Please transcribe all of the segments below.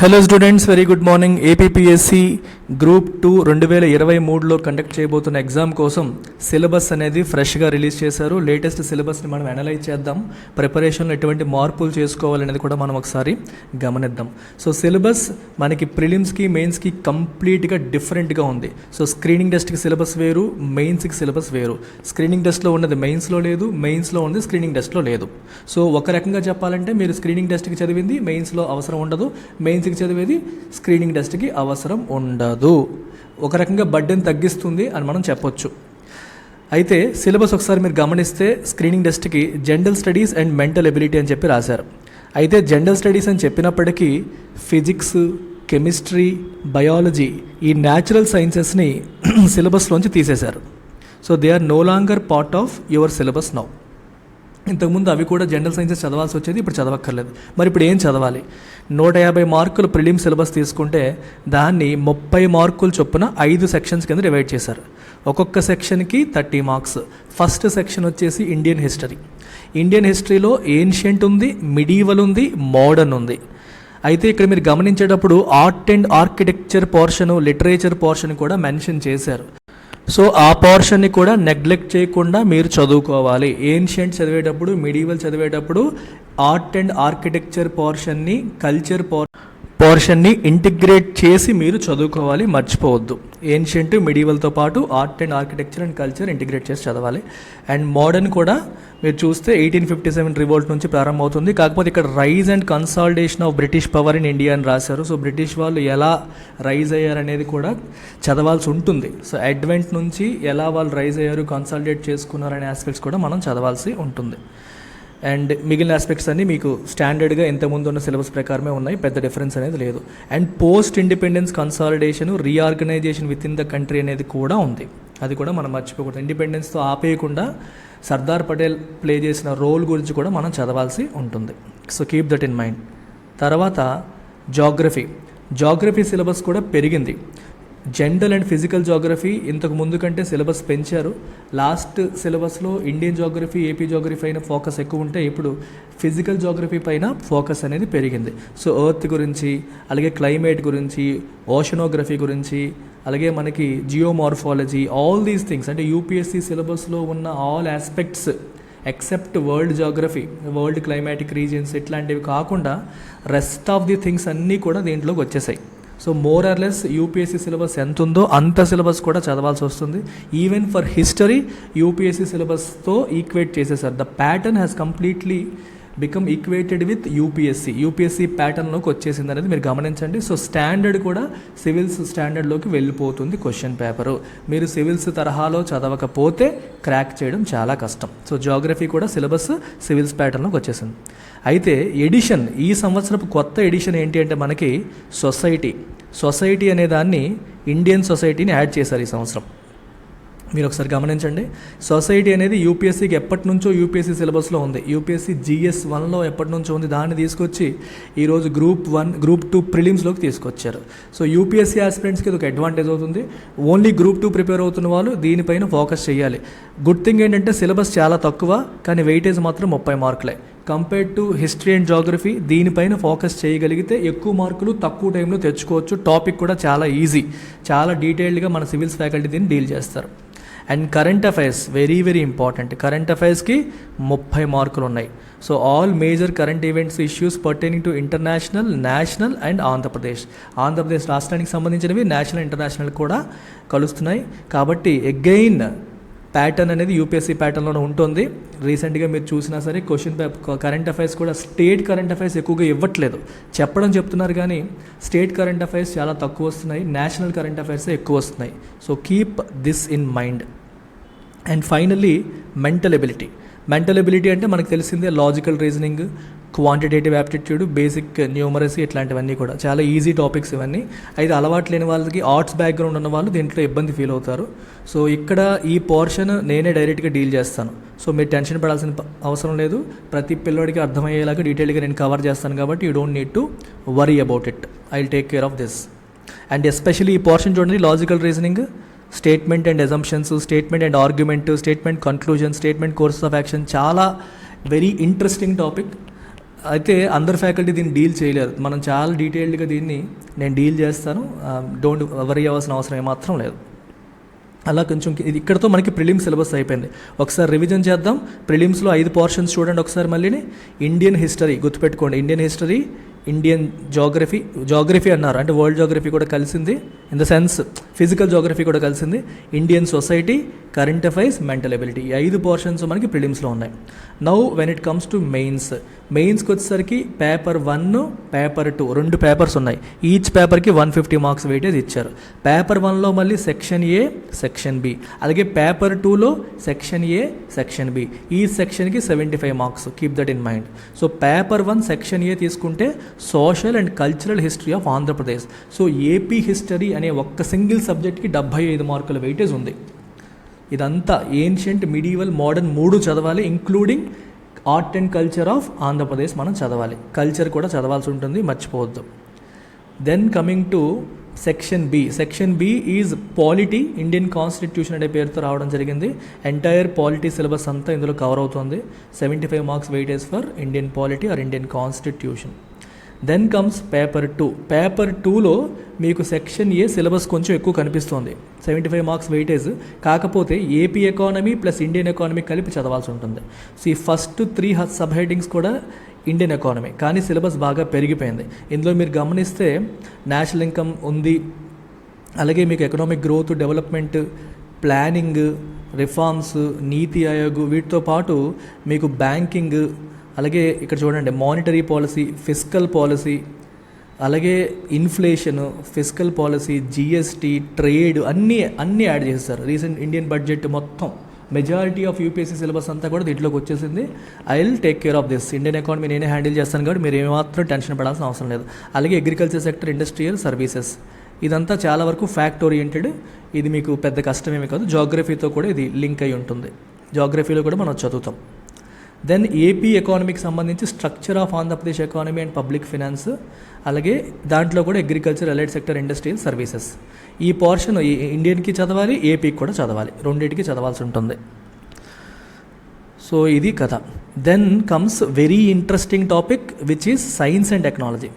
Hello students, very good morning. APPSC group 2 2023లో conduct చేయబోతున్న exam కోసం సిలబస్ అనేది ఫ్రెష్గా రిలీజ్ చేశారు. లేటెస్ట్ సిలబస్ని మనం అనలైజ్ చేద్దాం. ప్రిపరేషన్లో ఎటువంటి మార్పులు చేసుకోవాలనేది కూడా మనం ఒకసారి గమనిద్దాం. సో సిలబస్ మనకి ప్రిలిమ్స్కి మెయిన్స్కి కంప్లీట్గా డిఫరెంట్గా ఉంది. సో స్క్రీనింగ్ టెస్ట్కి సిలబస్ వేరు, మెయిన్స్కి సిలబస్ వేరు. స్క్రీనింగ్ టెస్ట్లో ఉన్నది మెయిన్స్లో లేదు, మెయిన్స్లో ఉన్నది స్క్రీనింగ్ టెస్ట్లో లేదు. సో ఒక రకంగా చెప్పాలంటే మీరు స్క్రీనింగ్ టెస్ట్కి చదివింది మెయిన్స్లో అవసరం ఉండదు, మెయిన్స్కి చదివేది స్క్రీనింగ్ టెస్ట్కి అవసరం ఉండదు. ఒక రకంగా బర్డెన్ తగ్గిస్తుంది అని మనం చెప్పొచ్చు. అయితే సిలబస్ ఒకసారి మీరు గమనిస్తే స్క్రీనింగ్ టెస్ట్కి general studies and mental ability అని చెప్పి రాశారు. అయితే జనరల్ స్టడీస్ అని చెప్పినప్పటికీ ఫిజిక్స్, కెమిస్ట్రీ, బయాలజీ ఈ న్యాచురల్ సైన్సెస్ని సిలబస్లోంచి తీసేశారు. So they are no longer part of your syllabus now. ఇంతకుముందు అవి కూడా జనరల్ సైన్సెస్ చదవాల్సి వచ్చేది, ఇప్పుడు చదవక్కర్లేదు. మరి ఇప్పుడు ఏం చదవాలి? 150 మార్కులు ప్రిలిమ్ సిలబస్ తీసుకుంటే దాన్ని 30 మార్కులు చొప్పున 5 సెక్షన్స్ కింద డివైడ్ చేశారు. ఒక్కొక్క సెక్షన్కి 30 మార్క్స్. ఫస్ట్ సెక్షన్ వచ్చేసి ఇండియన్ హిస్టరీ. ఇండియన్ హిస్టరీలో ఏన్షియంట్ ఉంది, మిడీవల్ ఉంది, మోడర్న్ ఉంది. అయితే ఇక్కడ మీరు గమనించేటప్పుడు art and architecture portion, literature portion కూడా మెన్షన్ చేశారు. సో ఆ పోర్షన్ని కూడా నెగ్లెక్ట్ చేయకుండా మీరు చదువుకోవాలి. ఏన్షియంట్ చదివేటప్పుడు, మిడీవల్ చదివేటప్పుడు ఆర్ట్ అండ్ ఆర్కిటెక్చర్ పోర్షన్ని, కల్చర్ పోర్షన్ని ఇంటిగ్రేట్ చేసి మీరు చదువుకోవాలి, మర్చిపోవద్దు. ఏన్షియంట్, మిడీవల్తో పాటు art and architecture and culture integrate చేసి చదవాలి. అండ్ మోడర్న్ కూడా మీరు చూస్తే 1857 రివోల్ట్ నుంచి ప్రారంభమవుతుంది. కాకపోతే ఇక్కడ rise and consolidation of British power in India అని రాశారు. సో బ్రిటిష్ వాళ్ళు ఎలా రైజ్ అయ్యారనేది కూడా చదవాల్సి ఉంటుంది. సో అడ్వెంట్ నుంచి ఎలా వాళ్ళు రైజ్ అయ్యారు, కన్సాలిడేట్ చేసుకున్నారు అనే ఆస్పెక్ట్స్ కూడా మనం చదవాల్సి ఉంటుంది. అండ్ మిగిలిన ఆస్పెక్ట్స్ అన్నీ మీకు స్టాండర్డ్గా ఇంతకుముందు ఉన్న సిలబస్ ప్రకారమే ఉన్నాయి, పెద్ద డిఫరెన్స్ అనేది లేదు. And post independence consolidation, reorganisation with in the country అనేది కూడా ఉంది. అది కూడా మనం మర్చిపోకూడదు. ఇండిపెండెన్స్తో ఆపేయకుండా సర్దార్ పటేల్ ప్లే చేసిన రోల్ గురించి కూడా మనం చదవాల్సి ఉంటుంది. So keep that in mind. తర్వాత జాగ్రఫీ సిలబస్ కూడా పెరిగింది. జనరల్ అండ్ ఫిజికల్ జాగ్రఫీ ఇంతకు ముందు కంటే సిలబస్ పెంచారు. లాస్ట్ సిలబస్లో ఇండియన్ జాగ్రఫీ, ఏపీ జాగ్రఫీ అయిన ఫోకస్ ఎక్కువ ఉంటే ఇప్పుడు ఫిజికల్ జాగ్రఫీ పైన ఫోకస్ అనేది పెరిగింది. సో ఎర్త్ గురించి, అలాగే క్లైమేట్ గురించి, ఓషనోగ్రఫీ గురించి, అలాగే మనకి జియోమార్ఫాలజీ, ఆల్ దీస్ థింగ్స్ అంటే యూపీఎస్సీ సిలబస్లో ఉన్న all aspects except world geography, world climatic regions ఇట్లాంటివి కాకుండా రెస్ట్ ఆఫ్ ది థింగ్స్ అన్నీ కూడా దీంట్లోకి వచ్చేసాయి. So more or less UPSC syllabus ఎంత ఉందో అంత సిలబస్ కూడా చదవాల్సి వస్తుంది. ఈవెన్ ఫర్ హిస్టరీ యూపీఎస్సీ సిలబస్తో ఈక్వేట్ చేసేసారు. The pattern has completely become equated with UPSC ప్యాటర్న్లోకి వచ్చేసింది అనేది మీరు గమనించండి. సో స్టాండర్డ్ కూడా సివిల్స్ స్టాండర్డ్లోకి వెళ్ళిపోతుంది క్వశ్చన్ పేపరు. మీరు సివిల్స్ తరహాలో చదవకపోతే క్రాక్ చేయడం చాలా కష్టం. సో జాగ్రఫీ కూడా సిలబస్ సివిల్స్ ప్యాటర్న్లోకి వచ్చేసింది. అయితే ఎడిషన్, ఈ సంవత్సరపు కొత్త ఎడిషన్ ఏంటి అంటే మనకి సొసైటీ అనే దాన్ని, ఇండియన్ సొసైటీని యాడ్ చేశారు ఈ సంవత్సరం. మీరు ఒకసారి గమనించండి. సొసైటీ అనేది యూపీఎస్సీకి ఎప్పటి నుంచో యూపీఎస్సీ సిలబస్లో ఉంది. యూపీఎస్సీ GS 1లో ఎప్పటి నుంచో ఉంది. దాన్ని తీసుకొచ్చి ఈరోజు గ్రూప్ 1, గ్రూప్ 2 ప్రిలిమ్స్లోకి తీసుకొచ్చారు. సో యూపీఎస్సీ ఆస్పిరెంట్స్కి ఇది ఒక అడ్వాంటేజ్ అవుతుంది. ఓన్లీ గ్రూప్ 2 ప్రిపేర్ అవుతున్న వాళ్ళు దీనిపైన ఫోకస్ చేయాలి. గుడ్ థింగ్ ఏంటంటే సిలబస్ చాలా తక్కువ, కానీ వెయిటేజ్ మాత్రం 30 మార్కులే. Compared to history and geography దీనిపైన ఫోకస్ చేయగలిగితే ఎక్కువ మార్కులు తక్కువ టైంలో తెచ్చుకోవచ్చు. టాపిక్ కూడా చాలా ఈజీ, చాలా డీటెయిల్డ్గా మన సివిల్స్ ఫ్యాకల్టీ దీన్ని డీల్ చేస్తారు. And current affairs very very important. Current అఫైర్స్కి 30 మార్కులు ఉన్నాయి. So all major current events issues pertaining to international, national and Andhra Pradesh రాష్ట్రానికి సంబంధించినవి నేషనల్, ఇంటర్నేషనల్ కూడా కలుస్తున్నాయి. కాబట్టి అగైన్ ప్యాటర్న్ అనేది యూపీఎస్సీ ప్యాటర్న్లోనే ఉంటుంది. రీసెంట్గా మీరు చూసినా సరే క్వశ్చన్ పేపర్ కరెంట్ అఫైర్స్ కూడా స్టేట్ కరెంట్ అఫైర్స్ ఎక్కువగా ఇవ్వట్లేదు. చెప్తున్నారు కానీ స్టేట్ కరెంట్ అఫైర్స్ చాలా తక్కువ వస్తున్నాయి, నేషనల్ కరెంట్ అఫైర్సే ఎక్కువ వస్తున్నాయి. So keep this in mind. And finally mental ability అంటే మనకు తెలిసిందే logical reasoning, quantitative aptitude, basic numeracy ఇట్లాంటివన్నీ కూడా చాలా ఈజీ టాపిక్స్ ఇవన్నీ. అయితే అలవాటు లేని వాళ్ళకి, ఆర్ట్స్ బ్యాక్గ్రౌండ్ ఉన్న వాళ్ళు దీంట్లో ఇబ్బంది ఫీల్ అవుతారు. సో ఇక్కడ ఈ పోర్షన్ నేనే డైరెక్ట్గా డీల్ చేస్తాను. సో మీరు టెన్షన్ పడాల్సిన అవసరం లేదు. ప్రతి పిల్లోడికి అర్థమయ్యేలాగా డీటెయిల్గా నేను కవర్ చేస్తాను కాబట్టి you don't need to worry about it. I will take care of this. And especially ఈ పోర్షన్ చూడండి, logical reasoning, statement and assumptions, statement and argument, statement conclusion, statement courses of action, చాలా very interesting topic. అయితే అందరు faculty దీన్ని deal చేయలేరు. మనం చాలా డీటెయిల్డ్గా దీన్ని నేను డీల్ చేస్తాను, డోంట్ వరీ అవ్వాల్సిన అవసరం ఏమాత్రం లేదు. అలా కొంచెం ఇది ఇక్కడతో మనకి ప్రిలిమ్స్ సిలబస్ అయిపోయింది. ఒకసారి రివిజన్ చేద్దాం. ప్రిలిమ్స్లో 5 పోర్షన్స్ చూడండి ఒకసారి మళ్ళీని. ఇండియన్ హిస్టరీ గుర్తుపెట్టుకోండి, ఇండియన్ హిస్టరీ, ఇండియన్ జాగ్రఫీ అన్నారు అంటే వరల్డ్ జాగ్రఫీ కూడా కలిసింది, in the sense physical geography కూడా కలిసింది, Indian society, current affairs, mental ability. ఈ 5 పోర్షన్స్ మనకి ప్రిలిమ్స్లో ఉన్నాయి. Now when it comes to మెయిన్స్కి వచ్చేసరికి పేపర్ 1, పేపర్ 2 2 పేపర్స్ ఉన్నాయి. ఈచ్ పేపర్కి 150 మార్క్స్ వెయిటేజ్ ఇచ్చారు. పేపర్ 1లో మళ్ళీ సెక్షన్ ఏ, సెక్షన్ బి, అలాగే పేపర్ 2లో సెక్షన్ ఏ, సెక్షన్ బి. ఈ సెక్షన్కి 75 marks, keep that in mind. So paper 1 section A తీసుకుంటే social and cultural history of Andhra Pradesh. So AP history అనే ఒక్క సింగిల్ సబ్జెక్ట్కి 75 మార్కుల వెయిటేజ్ ఉంది. ఇదంతా ఏన్షియంట్, మిడీవల్, మోడర్న్ 3 చదవాలి, including art and culture of Andhra Pradesh మనం చదవాలి. కల్చర్ కూడా చదవాల్సి ఉంటుంది, మర్చిపోవద్దు. Then coming to section B is polity, Indian constitution అనే పేరుతో రావడం జరిగింది. ఎంటైర్ పాలిటీ సిలబస్ అంతా ఇందులో కవర్ అవుతుంది. 75 marks weightage for Indian polity or Indian constitution. Then comes paper 2. Paper 2లో మీకు సెక్షన్ ఏ సిలబస్ కొంచెం ఎక్కువ కనిపిస్తుంది, 75 మార్క్స్ వెయిటేజ్. కాకపోతే AP economy plus Indian economy కలిపి చదవాల్సి ఉంటుంది. సో ఈ ఫస్ట్ 3 సబ్ హెడ్డింగ్స్ కూడా ఇండియన్ ఎకానమీ, కానీ సిలబస్ బాగా పెరిగిపోయింది. ఇందులో మీరు గమనిస్తే నేషనల్ ఇన్కమ్ ఉంది, అలాగే మీకు economic growth, development, planning, reforms, నీతి ఆయోగ్, వీటితో పాటు మీకు బ్యాంకింగ్, అలాగే ఇక్కడ చూడండి మానిటరీ పాలసీ, ఫిస్కల్ పాలసీ, అలాగే inflation, fiscal policy, GST, trade అన్నీ యాడ్ చేస్తారు. రీసెంట్ ఇండియన్ బడ్జెట్ మొత్తం మెజారిటీ ఆఫ్ యూపీఎస్సీ సిలబస్ అంతా కూడా దీంట్లోకి వచ్చేసింది. I will take care of this. Indian economy నేనే హ్యాండిల్ చేస్తాను కాబట్టి మీరు ఏమాత్రం టెన్షన్ పడాల్సిన అవసరం లేదు. అలాగే అగ్రికల్చర్ సెక్టర్, ఇండస్ట్రియల్, సర్వీసెస్, ఇదంతా చాలా వరకు ఫ్యాక్ట్ ఓరియంటెడ్. ఇది మీకు పెద్ద కష్టమేమి కాదు. జాగ్రఫీతో కూడా ఇది లింక్ అయి ఉంటుంది. జాగ్రఫీలో కూడా మనం చదువుతాం. దెన్ ఏపీ ఎకానమీకి సంబంధించి structure of Andhra Pradesh economy and public finance, అలాగే దాంట్లో కూడా agriculture, allied sector, industrial, services. ఈ పోర్షన్ ఇండియన్కి చదవాలి, ఏపీకి కూడా చదవాలి, రెండింటికి చదవాల్సి ఉంటుంది. సో ఇది కథ. Then comes very interesting topic which is science and technology.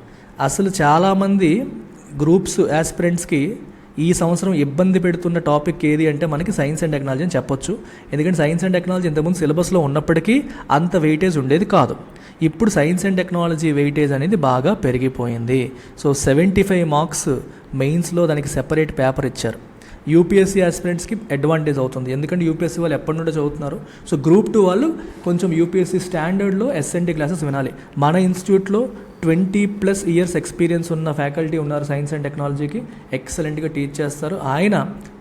అసలు చాలామంది గ్రూప్స్ యాస్పిరెంట్స్కి ఈ సంవత్సరం ఇబ్బంది పెడుతున్న టాపిక్ ఏది అంటే మనకి సైన్స్ అండ్ టెక్నాలజీ అని చెప్పొచ్చు. ఎందుకంటే సైన్స్ అండ్ టెక్నాలజీ ఇంతకుముందు సిలబస్లో ఉన్నప్పటికీ అంత వెయిటేజ్ ఉండేది కాదు. ఇప్పుడు సైన్స్ అండ్ టెక్నాలజీ వెయిటేజ్ అనేది బాగా పెరిగిపోయింది. సో 75 మార్క్స్ మెయిన్స్లో దానికి సెపరేట్ పేపర్ ఇచ్చారు. యూపీఎస్సీ ఆస్పిరెంట్స్కి అడ్వాంటేజ్ అవుతుంది, ఎందుకంటే యూపీఎస్సీ వాళ్ళు ఎప్పటి నుండో చదువుతున్నారు. సో గ్రూప్ 2 వాళ్ళు కొంచెం యూపీఎస్సీ స్టాండర్డ్లో ఎస్ఎన్టీ క్లాసెస్ వినాలి. మన ఇన్స్టిట్యూట్లో 20+ ఇయర్స్ ఎక్స్పీరియన్స్ ఉన్న ఫ్యాకల్టీ ఉన్నారు సైన్స్ అండ్ టెక్నాలజీకి, ఎక్సలెంట్గా టీచ్ చేస్తారు. ఆయన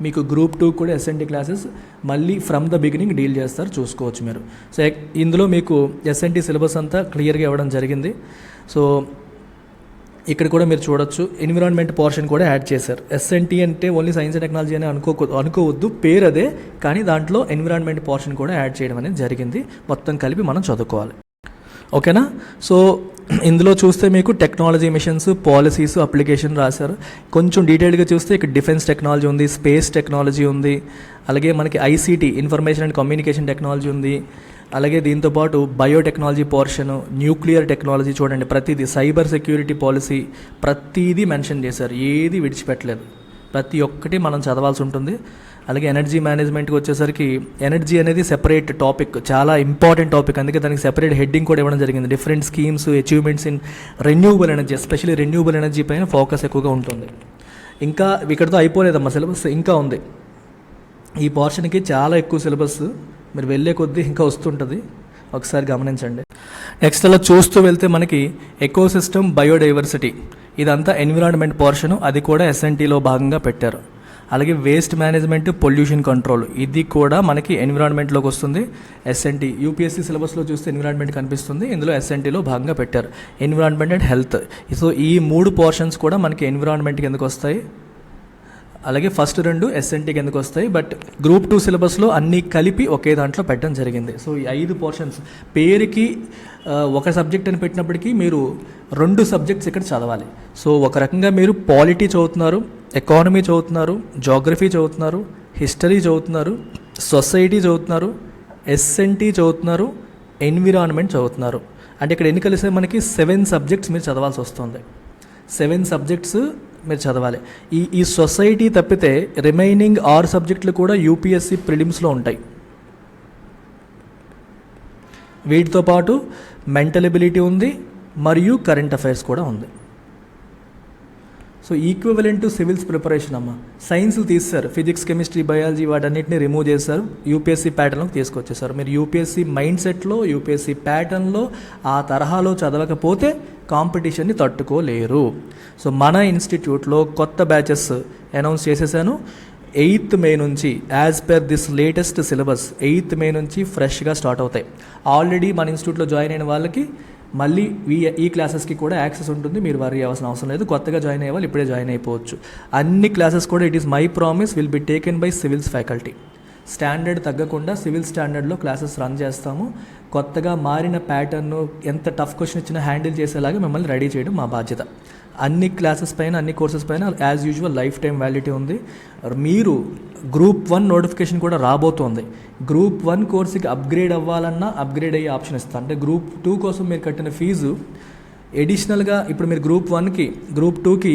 మీకు గ్రూప్ 2 కూడా ఎస్ఎన్టీ క్లాసెస్ మళ్ళీ ఫ్రమ్ ద బిగినింగ్ డీల్ చేస్తారు, చూసుకోవచ్చు మీరు. సో ఇందులో మీకు ఎస్ఎన్టీ సిలబస్ అంతా క్లియర్గా ఇవ్వడం జరిగింది. సో ఇక్కడ కూడా మీరు చూడొచ్చు, ఎన్విరాన్మెంట్ పోర్షన్ కూడా యాడ్ చేశారు. ఎస్ఎన్టీ అంటే ఓన్లీ సైన్స్ అండ్ టెక్నాలజీ అని అనుకోవద్దు, పేరు అదే, కానీ దాంట్లో ఎన్విరాన్మెంట్ పోర్షన్ కూడా యాడ్ చేయడం అనేది జరిగింది. మొత్తం కలిపి మనం చదువుకోవాలి, ఓకేనా. సో ఇందులో చూస్తే మీకు టెక్నాలజీ మిషన్స్, పాలసీస్, అప్లికేషన్ రాశారు. కొంచెం డీటెయిల్గా చూస్తే ఇక్కడ డిఫెన్స్ టెక్నాలజీ ఉంది, స్పేస్ టెక్నాలజీ ఉంది, అలాగే మనకి ICT, information and communication technology ఉంది, అలాగే దీంతోపాటు బయోటెక్నాలజీ పోర్షను, న్యూక్లియర్ టెక్నాలజీ, చూడండి ప్రతిదీ, సైబర్ సెక్యూరిటీ పాలసీ, ప్రతిదీ మెన్షన్ చేశారు, ఏది విడిచిపెట్టలేదు, ప్రతి ఒక్కటి మనం చదవాల్సి ఉంటుంది. అలాగే ఎనర్జీ మేనేజ్మెంట్కి వచ్చేసరికి ఎనర్జీ అనేది సెపరేట్ టాపిక్, చాలా ఇంపార్టెంట్ టాపిక్, అందుకే దానికి సెపరేట్ హెడ్డింగ్ కూడా ఇవ్వడం జరిగింది. Different schemes, achievements in renewable energy, especially renewable energy పైన ఫోకస్ ఎక్కువగా ఉంటుంది. ఇంకా ఇక్కడతో అయిపోలేదమ్మా సిలబస్, ఇంకా ఉంది. ఈ పోర్షన్కి చాలా ఎక్కువ సిలబస్, మీరు వెళ్ళే కొద్దీ ఇంకా వస్తుంటుంది, ఒకసారి గమనించండి. నెక్స్ట్ అలా చూస్తూ వెళ్తే మనకి ఎకోసిస్టమ్, బయోడైవర్సిటీ, ఇదంతా ఎన్విరాన్మెంట్ పోర్షను, అది కూడా ఎస్ఎన్టీలో భాగంగా పెట్టారు. అలాగే వేస్ట్ మేనేజ్మెంట్, పొల్యూషన్ కంట్రోల్, ఇది కూడా మనకి ఎన్విరాన్మెంట్లోకి వస్తుంది. ఎస్ఎన్టీ యూపీఎస్సీ సిలబస్లో చూస్తే ఎన్విరాన్మెంట్ కనిపిస్తుంది, ఇందులో ఎస్ఎన్టీలో భాగంగా పెట్టారు. ఎన్విరాన్మెంట్ అండ్ హెల్త్, సో ఈ 3 పోర్షన్స్ కూడా మనకి ఎన్విరాన్మెంట్కి ఎందుకు వస్తాయి, అలాగే ఫస్ట్ 2 ఎస్ఎన్టీకి ఎందుకు వస్తాయి. బట్ గ్రూప్ 2 సిలబస్లో అన్నీ కలిపి ఒకే దాంట్లో పెట్టడం జరిగింది. సో ఈ 5 పోర్షన్స్, పేరుకి ఒక సబ్జెక్ట్ అని పెట్టినప్పటికీ మీరు 2 సబ్జెక్ట్స్ ఇక్కడ చదవాలి. సో ఒక రకంగా మీరు పాలిటీ చదువుతున్నారు, ఎకానమీ చదువుతున్నారు, జాగ్రఫీ చదువుతున్నారు, హిస్టరీ చదువుతున్నారు, సొసైటీ చదువుతున్నారు, ఎస్ఎన్టీ చదువుతున్నారు, ఎన్విరాన్మెంట్ చదువుతున్నారు. అంటే ఇక్కడ ఎన్ని కలిస్తే మనకి 7 సబ్జెక్ట్స్ మీరు చదవాల్సి వస్తుంది. 7 సబ్జెక్ట్స్ మీరు చదవాలి. ఈ సొసైటీ తప్పితే రిమైనింగ్ 6 సబ్జెక్టులు కూడా యూపీఎస్సీ ప్రిలిమ్స్లో ఉంటాయి. వీటితో పాటు మెంటల్ ఎబిలిటీ ఉంది మరియు కరెంట్ అఫైర్స్ కూడా ఉంది. So equivalent to civils preparation అమ్మ. సైన్స్లు తీస్తారు, ఫిజిక్స్, కెమిస్ట్రీ, బయాలజీ వాటన్నిటిని రిమూవ్ చేశారు, యూపీఎస్సీ ప్యాటర్న్లోకి తీసుకొచ్చేసారు. మీరు యూపీఎస్సీ మైండ్ సెట్లో, యూపీఎస్సీ ప్యాటర్న్లో ఆ తరహాలో చదవకపోతే కాంపిటీషన్ని తట్టుకోలేరు. సో మన ఇన్స్టిట్యూట్లో కొత్త బ్యాచెస్ అనౌన్స్ చేసేసాను. 8th May నుంచి as per this latest syllabus 8th May నుంచి ఫ్రెష్గా స్టార్ట్ అవుతాయి. ఆల్రెడీ మన ఇన్స్టిట్యూట్లో జాయిన్ అయిన వాళ్ళకి మళ్ళీ ఈ క్లాసెస్కి కూడా యాక్సెస్ ఉంటుంది. మీరు వరీ అవ్వాల్సిన అవసరం లేదు. కొత్తగా జాయిన్ అయ్యే వాళ్ళు ఇప్పుడే జాయిన్ అయిపోవచ్చు. అన్ని క్లాసెస్ కూడా it is my promise will be taken by civils faculty. Standard తగ్గకుండా సివిల్ స్టాండర్డ్లో క్లాసెస్ రన్ చేస్తాము. కొత్తగా మారిన ప్యాటర్న్ ఎంత టఫ్ క్వశ్చన్ ఇచ్చినా హ్యాండిల్ చేసేలాగా మిమ్మల్ని రెడీ చేయడం మా బాధ్యత. అన్ని క్లాసెస్ పైన, అన్ని కోర్సెస్ పైన as usual life time validity ఉంది. మీరు గ్రూప్ 1 నోటిఫికేషన్ కూడా రాబోతోంది. గ్రూప్ 1 కోర్సుకి అప్గ్రేడ్ అవ్వాలన్నా అప్గ్రేడ్ అయ్యే ఆప్షన్ ఇస్తాను. అంటే గ్రూప్ 2 కోసం మీరు కట్టిన ఫీజు ఎడిషనల్గా ఇప్పుడు మీరు గ్రూప్ 1కి, గ్రూప్ 2కి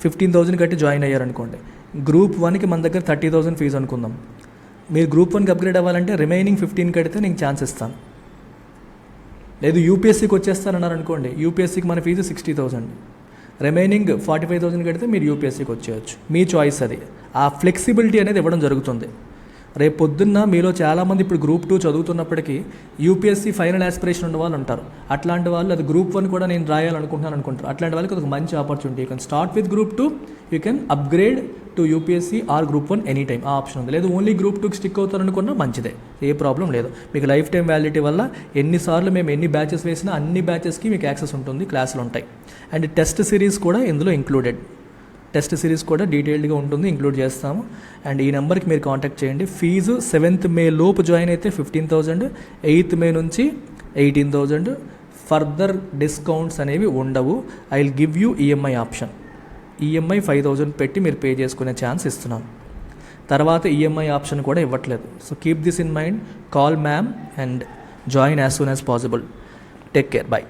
15,000 కట్టి జాయిన్ అయ్యారనుకోండి, గ్రూప్ 1కి మన దగ్గర 30,000 ఫీజు అనుకుందాం. మీరు గ్రూప్ 1కి అప్గ్రేడ్ అవ్వాలంటే రిమైనింగ్ 15 కడితే నేను ఛాన్స్ ఇస్తాను. లేదు యూపీఎస్సీకి వచ్చేస్తానన్నారు అనుకోండి, యూపీఎస్సీకి మన ఫీజు 60,000, రిమైనింగ్ 45,000 కడితే మీరు యూపీఎస్సీకి వచ్చేయచ్చు. మీ చాయిస్ అది. ఆ ఫ్లెక్సిబిలిటీ అనేది ఇవ్వడం జరుగుతుంది. రేపు పొద్దున్న మీలో చాలామంది ఇప్పుడు గ్రూప్ 2 చదువుతున్నప్పటికీ యూపీఎస్సీ ఫైనల్ ఆస్పిరేషన్ ఉన్న వాళ్ళు ఉంటారు. అట్లాంటి వాళ్ళు అది గ్రూప్ 1 కూడా నేను రాయాలనుకుంటున్నాను అనుకుంటారు. అట్లాంటి వాళ్ళకి ఒక మంచి opportunity. You can start with group 2, you can upgrade to UPSC or group 1 any time. ఆ ఆప్షన్ ఉంది. లేదు ఓన్లీ గ్రూప్ 2కి స్టిక్ అవుతారనుకున్నా మంచిదే, ఏ ప్రాబ్లం లేదు. మీకు లైఫ్ టైం వ్యాలిడిటీ వల్ల ఎన్నిసార్లు మేము ఎన్ని బ్యాచెస్ వేసినా అన్ని బ్యాచెస్కి మీకు యాక్సెస్ ఉంటుంది, క్లాసులు ఉంటాయి. అండ్ టెస్ట్ సిరీస్ కూడా ఇందులో ఇంక్లూడెడ్. టెస్ట్ సిరీస్ కూడా డీటెయిల్డ్గా ఉంటుంది, ఇంక్లూడ్ చేస్తాము. అండ్ ఈ నెంబర్కి మీరు కాంటాక్ట్ చేయండి. ఫీజు 7th May లోపు జాయిన్ అయితే 15,000, 8th May నుంచి 18,000. ఫర్దర్ డిస్కౌంట్స్ అనేవి ఉండవు. I will give you EMI option. EMI 5,000 పెట్టి మీరు పే చేసుకునే ఛాన్స్ ఇస్తున్నాను. తర్వాత ఈఎంఐ ఆప్షన్ కూడా ఇవ్వట్లేదు. So keep this in mind. Call ma'am and join as soon as possible. Take care. By.